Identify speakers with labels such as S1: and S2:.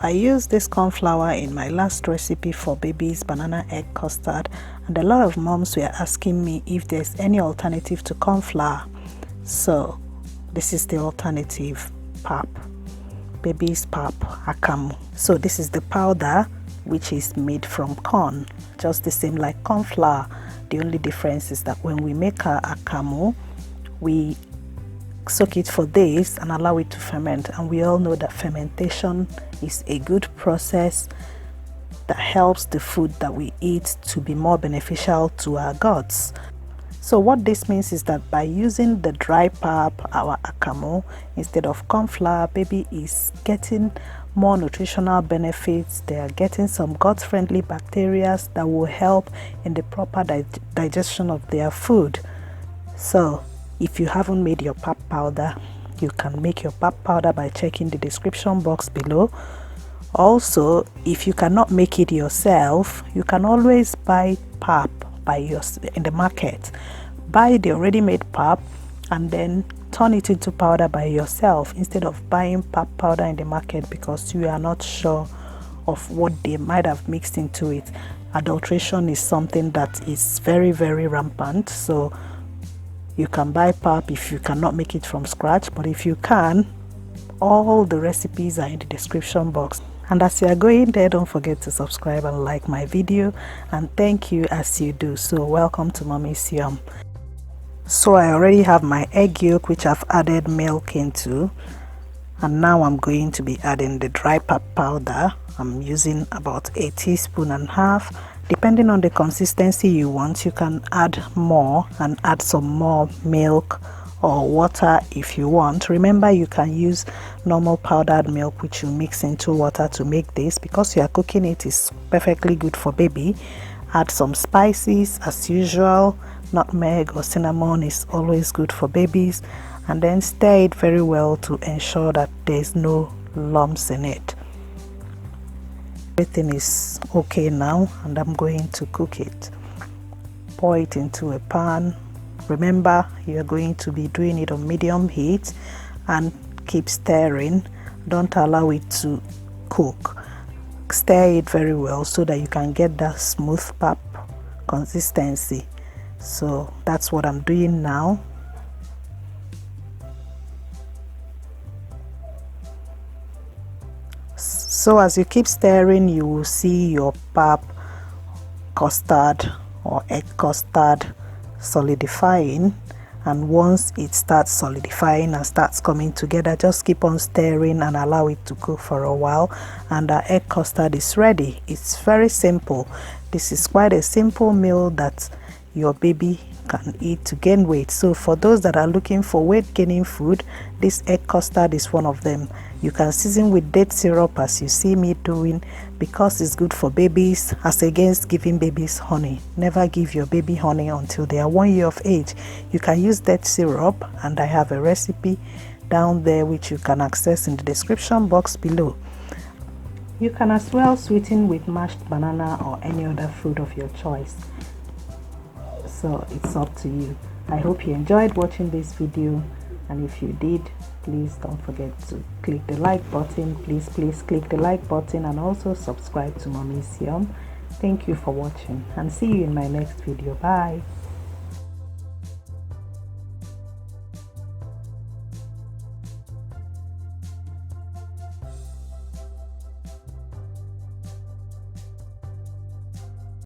S1: I used this cornflour in my last recipe for baby's banana egg custard, and a lot of moms were asking me if there's any alternative to cornflour. So this is the alternative: pap, baby's pap, Akamu. So this is the powder which is made from corn, just the same like cornflour. The only difference is that when we make our Akamu, we soak it for days and allow it to ferment, and we all know that fermentation is a good process that helps the food that we eat to be more beneficial to our guts. So what this means is that by using the dry pap, our Akamu, instead of cornflour, baby is getting more nutritional benefits. They are getting some gut-friendly bacteria that will help in the proper digestion of their food. So if you haven't made your pap powder, you can make your pap powder by checking the description box below. Also, if you cannot make it yourself, you can always buy pap in the market. Buy the already made pap and then turn it into powder by yourself instead of buying pap powder in the market, because you are not sure of what they might have mixed into it. Adulteration is something that is very, very rampant. So you can buy pap if you cannot make it from scratch, but if you can, all the recipes are in the description box. And as you are going there, don't forget to subscribe and like my video, and thank you as you do. So welcome to Mommy's Yum. So I already have my egg yolk, which I've added milk into, and now I'm going to be adding the dry pap powder. I'm using about 1.5 teaspoons. Depending on the consistency you want, you can add more and add some more milk or water if you want. Remember, you can use normal powdered milk which you mix into water to make this. Because you are cooking it, is perfectly good for baby. Add some spices as usual. Nutmeg or cinnamon is always good for babies, and then stir it very well to ensure that there's no lumps in it. Everything is okay now, and I'm going to cook it. Pour it into a pan. Remember, you're going to be doing it on medium heat, and keep stirring. Don't allow it to cook. Stir it very well so that you can get that smooth pap consistency. So that's what I'm doing now. So as you keep stirring, you will see your pap custard or egg custard solidifying, and once it starts solidifying and starts coming together, just keep on stirring and allow it to cook for a while, and our egg custard is ready. It's very simple. This is quite a simple meal that your baby can eat to gain weight. So for those that are looking for weight gaining food, this egg custard is one of them. You can season with date syrup as you see me doing, because it's good for babies, as against giving babies honey. Never give your baby honey until they are 1 year of age. You can use date syrup, and I have a recipe down there which you can access in the description box below. You can as well sweeten with mashed banana or any other fruit of your choice. So it's up to you. I hope you enjoyed watching this video, and if you did, please don't forget to click the like button. Please click the like button, and also subscribe to Mommy's Yum. Thank you for watching, and see you in my next video. Bye.